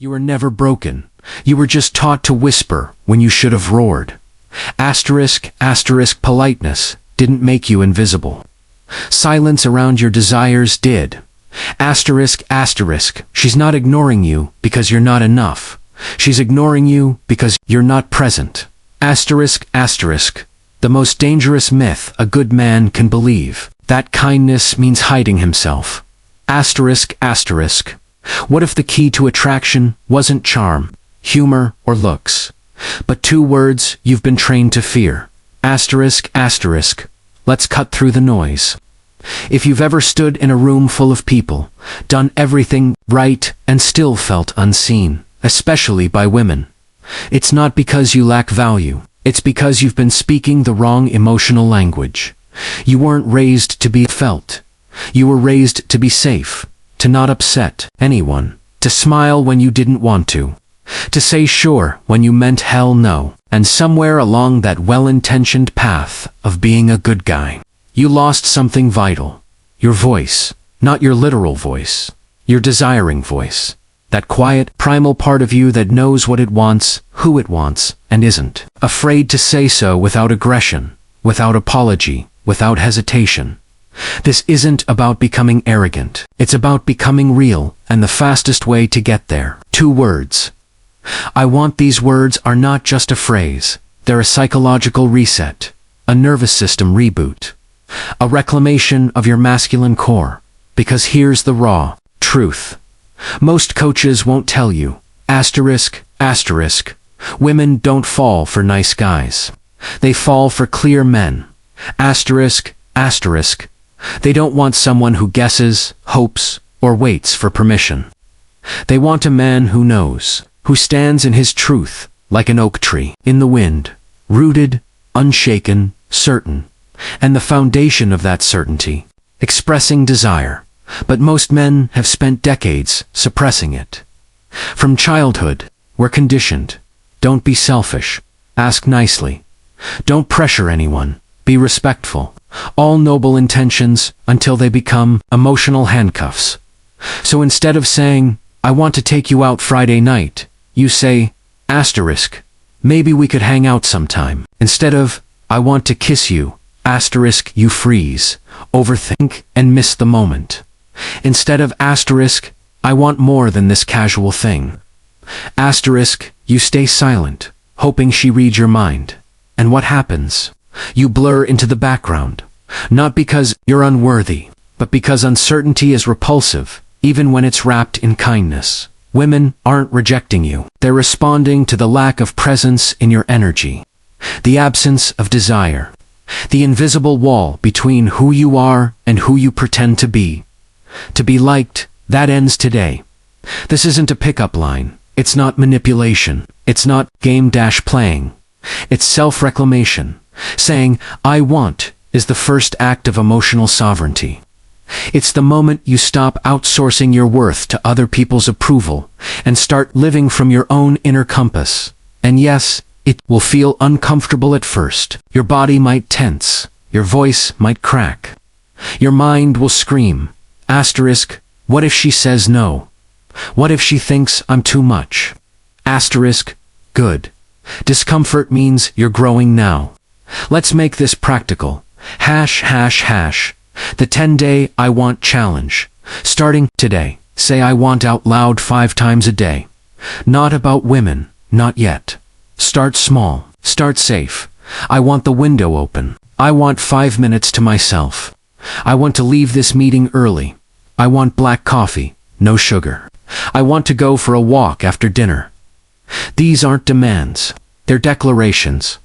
You were never broken. You were just taught to whisper when you should have roared. Asterisk, asterisk, politeness didn't make you invisible. Silence around your desires did. Asterisk, asterisk, she's not ignoring you because you're not enough. She's ignoring you because you're not present. Asterisk, asterisk, the most dangerous myth a good man can believe, that kindness means hiding himself. Asterisk, asterisk, what if the key to attraction wasn't charm, humor, or looks, but two words you've been trained to fear? Asterisk, asterisk, let's cut through the noise. If you've ever stood in a room full of people, done everything right, and still felt unseen, especially by women, it's not because you lack value. It's because you've been speaking the wrong emotional language. You weren't raised to be felt. You were raised to be safe, to not upset anyone, to smile when you didn't want to say sure when you meant hell no. And somewhere along that well-intentioned path of being a good guy, you lost something vital. Your voice, not your literal voice, your desiring voice. That quiet, primal part of you that knows what it wants, who it wants, and isn't afraid to say so without aggression, without apology, without hesitation. This isn't about becoming arrogant. It's about becoming real, and the fastest way to get there. 2 words. I want these words are not just a phrase. They're a psychological reset, a nervous system reboot, a reclamation of your masculine core. Because here's the raw truth. Most coaches won't tell you. Asterisk, asterisk. Women don't fall for nice guys. They fall for clear men. Asterisk, asterisk. They don't want someone who guesses, hopes, or waits for permission. They want a man who knows, who stands in his truth, like an oak tree, in the wind, rooted, unshaken, certain, and the foundation of that certainty, expressing desire. But most men have spent decades suppressing it. From childhood, we're conditioned. Don't be selfish. Ask nicely. Don't pressure anyone. Be respectful. All noble intentions until they become emotional handcuffs. So instead of saying, I want to take you out Friday night, you say, asterisk, maybe we could hang out sometime. Instead of, I want to kiss you, asterisk, you freeze, overthink, and miss the moment. Instead of asterisk, I want more than this casual thing. Asterisk, you stay silent, hoping she reads your mind. And what happens? You blur into the background. Not because you're unworthy, but because uncertainty is repulsive, even when it's wrapped in kindness. Women aren't rejecting you. They're responding to the lack of presence in your energy. The absence of desire. The invisible wall between who you are and who you pretend to be. To be liked, that ends today. This isn't a pickup line. It's not manipulation. It's not game-playing. It's self-reclamation. Saying, I want, is the first act of emotional sovereignty. It's the moment you stop outsourcing your worth to other people's approval and start living from your own inner compass. And yes, it will feel uncomfortable at first. Your body might tense. Your voice might crack. Your mind will scream. Asterisk, what if she says no? What if she thinks I'm too much? Asterisk, good. Discomfort means you're growing now. Let's make this practical. ###. The 10-day I want challenge. Starting today, say I want out loud 5 times a day. Not about women, not yet. Start small. Start safe. I want the window open. I want 5 minutes to myself. I want to leave this meeting early. I want black coffee, no sugar. I want to go for a walk after dinner. These aren't demands. They're declarations.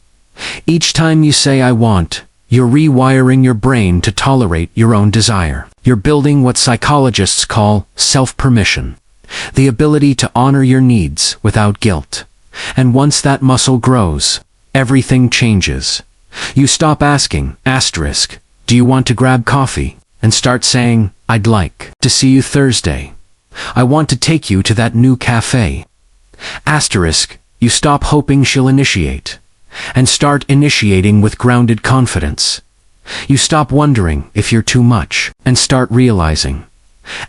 Each time you say I want, you're rewiring your brain to tolerate your own desire. You're building what psychologists call self-permission, the ability to honor your needs without guilt. And once that muscle grows, everything changes. You stop asking, asterisk, do you want to grab coffee? And start saying, I'd like to see you Thursday. I want to take you to that new cafe. Asterisk, you stop hoping she'll initiate, and start initiating with grounded confidence. You stop wondering if you're too much, and start realizing.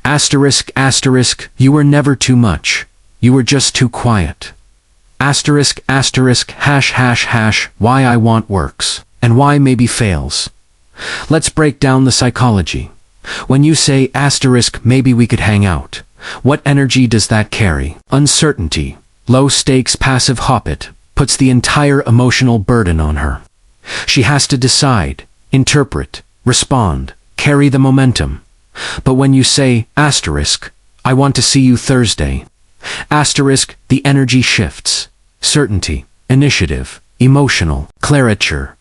Asterisk, asterisk, you were never too much. You were just too quiet. Asterisk, asterisk, hash, hash, hash, why I want works, and why maybe fails. Let's break down the psychology. When you say asterisk, maybe we could hang out, what energy does that carry? Uncertainty. Low stakes passive hoppit puts the entire emotional burden on her. She has to decide, interpret, respond, carry the momentum. But when you say asterisk, I want to see you Thursday. Asterisk, the energy shifts. Certainty, initiative, emotional, clariture.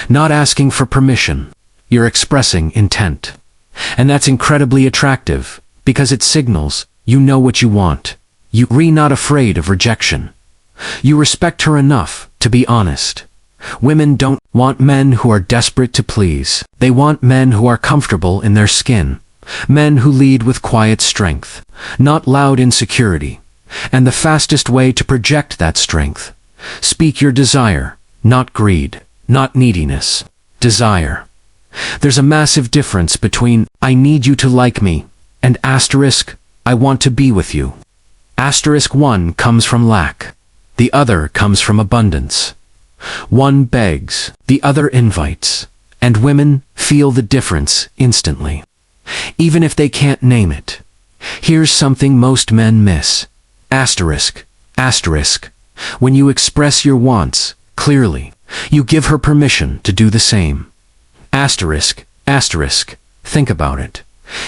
Not asking for permission. You're expressing intent. And that's incredibly attractive, because it signals you know what you want. You're not afraid of rejection. You respect her enough to be honest. Women don't want men who are desperate to please. They want men who are comfortable in their skin. Men who lead with quiet strength, not loud insecurity. And the fastest way to project that strength: speak your desire, not greed, not neediness. Desire. There's a massive difference between I need you to like me and asterisk, I want to be with you. Asterisk one comes from lack. The other comes from abundance. One begs, the other invites. And women feel the difference instantly, even if they can't name it. Here's something most men miss. Asterisk, asterisk. When you express your wants clearly, you give her permission to do the same. Asterisk, asterisk. Think about it.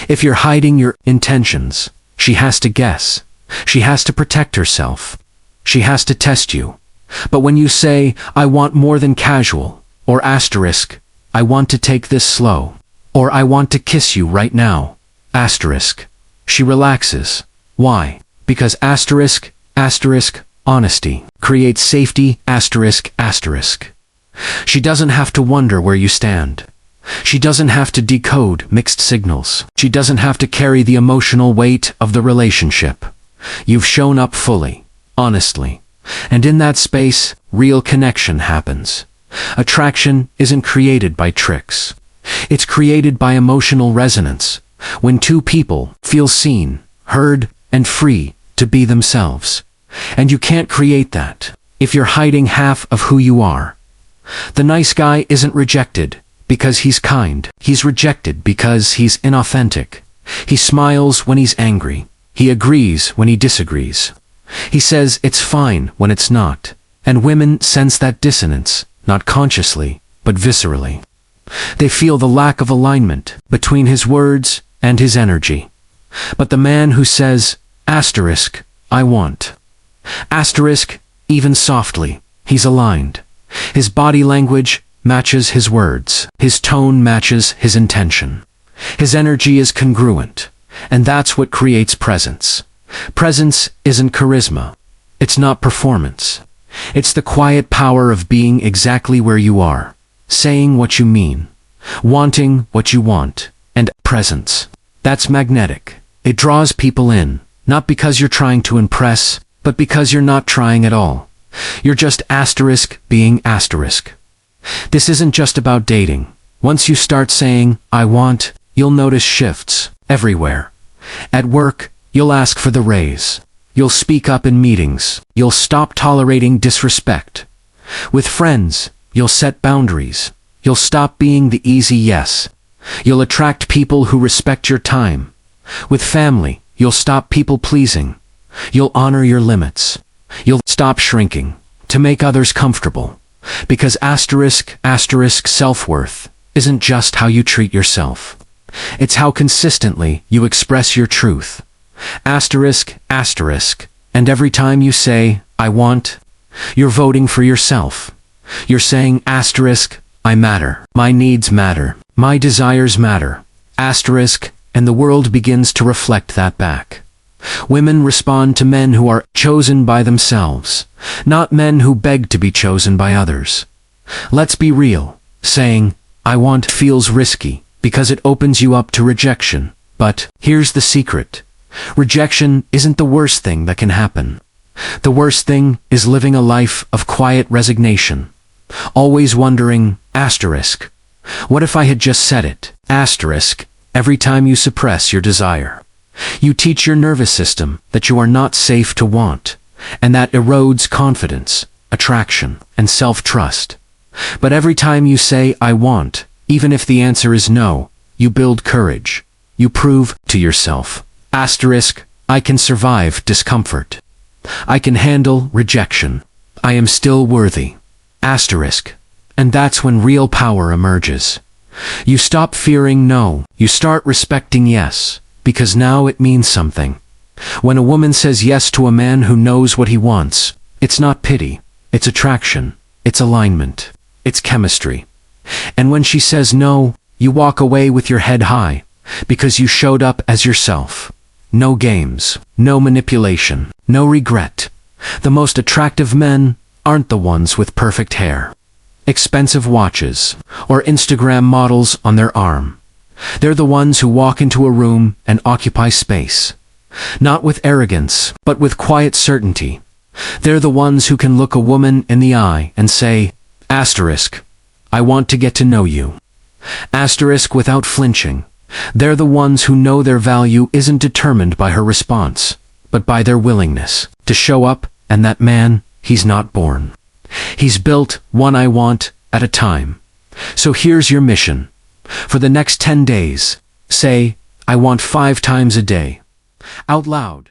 If you're hiding your intentions, she has to guess. She has to protect herself. She has to test you. But when you say, I want more than casual, or asterisk, I want to take this slow, or I want to kiss you right now, asterisk, she relaxes. Why? Because asterisk, asterisk, honesty creates safety, asterisk, asterisk. She doesn't have to wonder where you stand. She doesn't have to decode mixed signals. She doesn't have to carry the emotional weight of the relationship. You've shown up fully, honestly. And in that space, real connection happens. Attraction isn't created by tricks. It's created by emotional resonance, when two people feel seen, heard, and free to be themselves. And you can't create that if you're hiding half of who you are. The nice guy isn't rejected because he's kind. He's rejected because he's inauthentic. He smiles when he's angry. He agrees when he disagrees. He says it's fine when it's not. And women sense that dissonance, not consciously, but viscerally. They feel the lack of alignment between his words and his energy. But the man who says, asterisk, I want. Asterisk, even softly, he's aligned. His body language matches his words. His tone matches his intention. His energy is congruent. And that's what creates presence. Presence isn't charisma. It's not performance. It's the quiet power of being exactly where you are, saying what you mean, wanting what you want, and presence. That's magnetic. It draws people in, not because you're trying to impress, but because you're not trying at all. You're just asterisk being asterisk. This isn't just about dating. Once you start saying, I want, you'll notice shifts everywhere. At work, you'll ask for the raise. You'll speak up in meetings. You'll stop tolerating disrespect. With friends, you'll set boundaries. You'll stop being the easy yes. You'll attract people who respect your time. With family, you'll stop people-pleasing. You'll honor your limits. You'll stop shrinking to make others comfortable. Because asterisk, asterisk self-worth isn't just how you treat yourself. It's how consistently you express your truth. Asterisk, asterisk, and every time you say, I want, you're voting for yourself. You're saying asterisk, I matter. My needs matter. My desires matter. Asterisk, and the world begins to reflect that back. Women respond to men who are chosen by themselves, not men who beg to be chosen by others. Let's be real. Saying, I want feels risky because it opens you up to rejection. But here's the secret. Rejection isn't the worst thing that can happen. The worst thing is living a life of quiet resignation. Always wondering, asterisk, what if I had just said it? Asterisk, every time you suppress your desire. You teach your nervous system that you are not safe to want, and that erodes confidence, attraction, and self-trust. But every time you say, I want, even if the answer is no, you build courage. You prove to yourself, I can survive discomfort. I can handle rejection. I am still worthy. And that's when real power emerges. You stop fearing no. You start respecting yes, because now it means something. When a woman says yes to a man who knows what he wants, it's not pity, it's attraction, it's alignment, it's chemistry. And when she says no, you walk away with your head high, because you showed up as yourself. No games, no manipulation, no regret. The most attractive men aren't the ones with perfect hair, expensive watches, or Instagram models on their arm. They're the ones who walk into a room and occupy space. Not with arrogance, but with quiet certainty. They're the ones who can look a woman in the eye and say, I want to get to know you. Without flinching. They're the ones who know their value isn't determined by her response, but by their willingness to show up, and that man, he's not born. He's built one I want at a time. So here's your mission. For the next 10 days, say, I want 5 times a day. Out loud.